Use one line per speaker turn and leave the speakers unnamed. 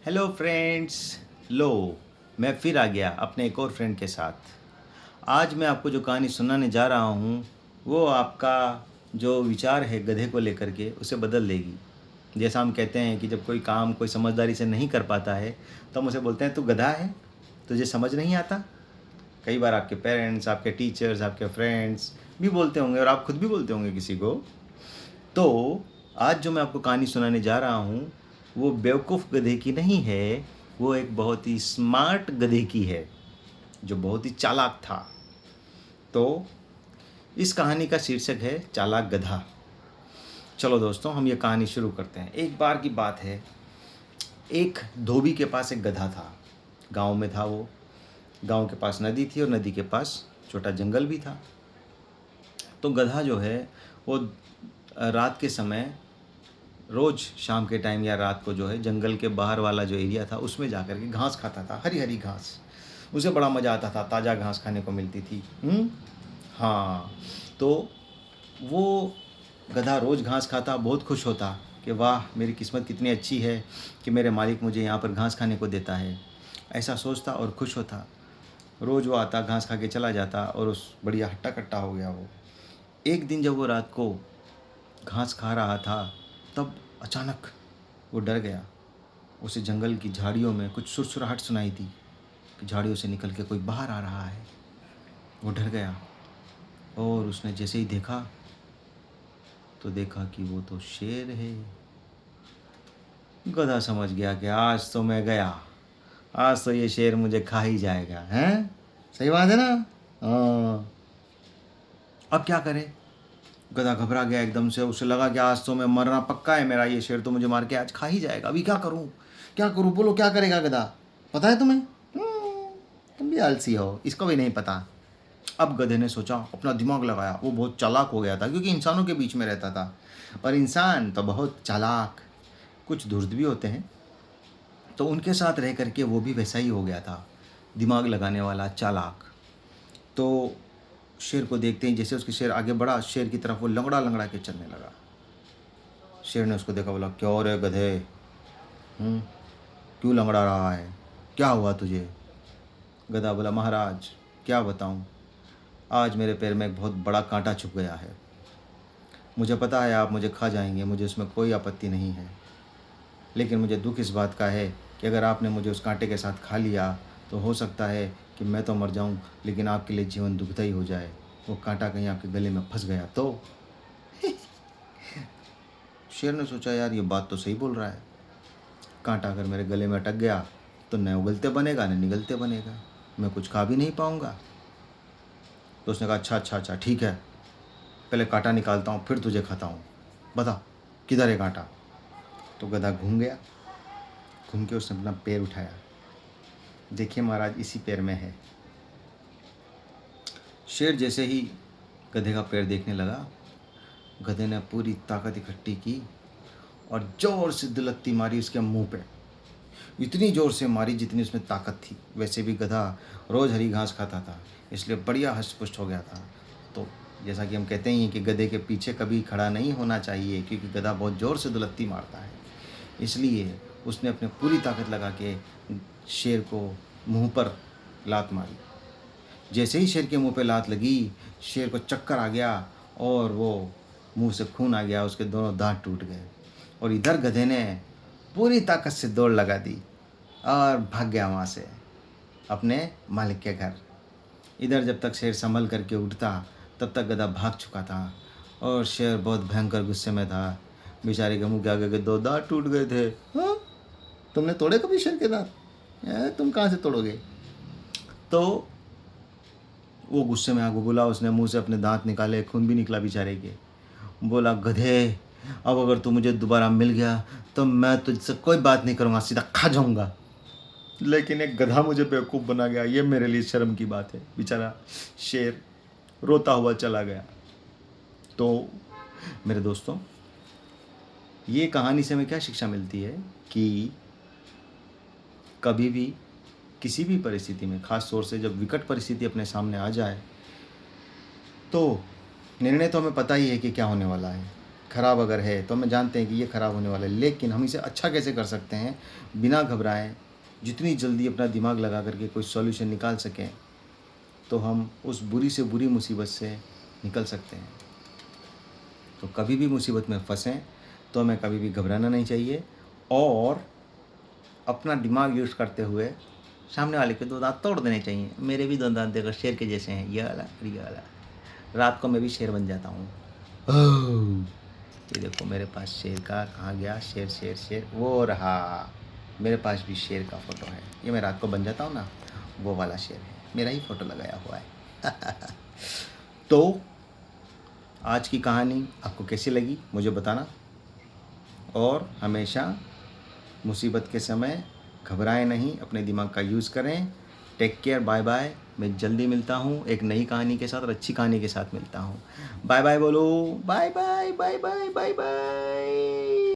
Hello friends. लो, मैं फिर आ गया अपने एक और फ्रेंड के साथ। आज मैं आपको जो कहानी सुनाने जा रहा हूँ वो आपका जो विचार है गधे को लेकर के उसे बदल देगी। जैसा हम कहते हैं कि जब कोई काम कोई समझदारी से नहीं कर पाता है तो हम उसे बोलते हैं तू गधा है, तुझे समझ नहीं आता। कई बार आपके पेरेंट्स, आपके टीचर्स, आपके फ्रेंड्स भी बोलते होंगे और आप खुद भी बोलते होंगे किसी को। तो आज जो मैं आपको कहानी सुनाने जा रहा हूँ वो बेवकूफ़ गधे की नहीं है, वो एक बहुत ही स्मार्ट गधे की है जो बहुत ही चालाक था। तो इस कहानी का शीर्षक है चालाक गधा। चलो दोस्तों, हम ये कहानी शुरू करते हैं। एक बार की बात है, एक धोबी के पास एक गधा था। गांव में था वो। गांव के पास नदी थी और नदी के पास छोटा जंगल भी था। तो गधा जो है वो रात के समय रोज़ शाम के टाइम या रात को जो है जंगल के बाहर वाला जो एरिया था उसमें जा कर के घास खाता था, हरी हरी घास। उसे बड़ा मज़ा आता था, ताज़ा घास खाने को मिलती थी। हाँ। तो वो गधा रोज़ घास खाता, बहुत खुश होता कि वाह मेरी किस्मत कितनी अच्छी है कि मेरे मालिक मुझे यहाँ पर घास खाने को देता है। ऐसा सोचता और खुश होता। रोज़ वो आता, घास खा के चला जाता और उस बढ़िया हट्टा कट्टा हो गया वो। एक दिन जब वो रात को घास खा रहा था तब अचानक वो डर गया। उसे जंगल की झाड़ियों में कुछ सुरसुराहट सुनाई दी कि झाड़ियों से निकल के कोई बाहर आ रहा है। वो डर गया और उसने जैसे ही देखा तो देखा कि वो तो शेर है। गधा समझ गया कि आज तो मैं गया, आज तो ये शेर मुझे खा ही जाएगा। हैं, सही बात है ना। हाँ। अब क्या करे। गधा घबरा गया एकदम से। उसे लगा कि आज तो मैं मरना पक्का है मेरा, ये शेर तो मुझे मार के आज खा ही जाएगा। अभी क्या करूं, क्या करूं, बोलो क्या करेगा गधा। पता है तुम्हें? तुम भी आलसी हो, इसको भी नहीं पता। अब गधे ने सोचा, अपना दिमाग लगाया। वो बहुत चालाक हो गया था क्योंकि इंसानों के बीच में रहता था और इंसान तो बहुत चालाक, कुछ धूर्त भी होते हैं। तो उनके साथ रह करके वो भी वैसा ही हो गया था, दिमाग लगाने वाला, चालाक। तो शेर को देखते ही जैसे उसके शेर आगे बढ़ा, शेर की तरफ वो लंगड़ा लंगड़ा के चलने लगा। शेर ने उसको देखा, बोला क्या रे गधे, क्यों लंगड़ा रहा है, क्या हुआ तुझे? गधा बोला, महाराज क्या बताऊं, आज मेरे पैर में एक बहुत बड़ा कांटा छुप गया है। मुझे पता है आप मुझे खा जाएंगे, मुझे उसमें कोई आपत्ति नहीं है, लेकिन मुझे दुख इस बात का है कि अगर आपने मुझे उस कांटे के साथ खा लिया तो हो सकता है कि मैं तो मर जाऊं, लेकिन आपके लिए जीवन दुखदायी हो जाए। वो कांटा कहीं आपके गले में फंस गया तो? शेर ने सोचा, यार ये बात तो सही बोल रहा है। कांटा अगर मेरे गले में अटक गया तो न उगलते बनेगा न निगलते बनेगा, मैं कुछ खा भी नहीं पाऊंगा। तो उसने कहा, अच्छा ठीक है, पहले कांटा निकालता हूँ फिर तुझे खाता हूँ, बता किधर है कांटा। तो गधा घूम गया। घूम के उसने अपना पैर उठाया, देखिए महाराज इसी पैर में है। शेर जैसे ही गधे का पैर देखने लगा, गधे ने पूरी ताकत इकट्ठी की और जोर से दुलत्ती मारी उसके मुंह पे। इतनी जोर से मारी जितनी उसमें ताकत थी। वैसे भी गधा रोज़ हरी घास खाता था, इसलिए बढ़िया हष्ट-पुष्ट हो गया था। तो जैसा कि हम कहते ही हैं कि गधे के पीछे कभी खड़ा नहीं होना चाहिए, क्योंकि गधा बहुत ज़ोर से दुलत्ती मारता है। इसलिए उसने अपने पूरी ताकत लगा के शेर को मुंह पर लात मारी। जैसे ही शेर के मुंह पे लात लगी, शेर को चक्कर आ गया और वो मुंह से खून आ गया, उसके दोनों दांत टूट गए। और इधर गधे ने पूरी ताकत से दौड़ लगा दी और भाग गया वहाँ से अपने मालिक के घर। इधर जब तक शेर संभल करके उठता तब तक गधा भाग चुका था और शेर बहुत भयंकर गुस्से में था। बेचारे के मुंह के आगे के दो दांत टूट गए थे। हाँ, तुमने तोड़े कभी शेर के दांत? तुम कहाँ से तोड़ोगे? तो वो गुस्से में आगे बोला, उसने मुंह से अपने दांत निकाले, खून भी निकला बेचारे के। बोला, गधे अब अगर तू मुझे दोबारा मिल गया तो मैं तुझसे कोई बात नहीं करूँगा, सीधा खा जाऊँगा। लेकिन एक गधा मुझे बेवकूफ़ बना गया, ये मेरे लिए शर्म की बात है। बेचारा शेर रोता हुआ चला गया। तो मेरे दोस्तों, ये कहानी से हमें क्या शिक्षा मिलती है कि कभी भी किसी भी परिस्थिति में, ख़ास तौर से जब विकट परिस्थिति अपने सामने आ जाए, तो निर्णय तो हमें पता ही है कि क्या होने वाला है, ख़राब अगर है तो हमें जानते हैं कि ये ख़राब होने वाला है, लेकिन हम इसे अच्छा कैसे कर सकते हैं बिना घबराएं, जितनी जल्दी अपना दिमाग लगा करके कोई सॉल्यूशन निकाल सकें तो हम उस बुरी से बुरी मुसीबत से निकल सकते हैं। तो कभी भी मुसीबत में फंसें तो हमें कभी भी घबराना नहीं चाहिए और अपना दिमाग यूज़ करते हुए सामने वाले के दो दांत तोड़ देने चाहिए। मेरे भी दो दांत देखो शेर के जैसे हैं, ये वाला और ये वाला। रात को मैं भी शेर बन जाता हूँ। ये देखो मेरे पास शेर का कहाँ गया, शेर शेर शेर वो रहा। मेरे पास भी शेर का फ़ोटो है। ये मैं रात को बन जाता हूँ ना, वो वाला शेर है, मेरा ही फ़ोटो लगाया हुआ है। तो आज की कहानी आपको कैसी लगी मुझे बताना, और हमेशा मुसीबत के समय घबराएं नहीं, अपने दिमाग का यूज़ करें। Take care, bye bye. मैं जल्दी मिलता हूँ एक नई कहानी के साथ और अच्छी कहानी के साथ मिलता हूँ। बाय बाय बोलो, bye bye bye bye bye bye.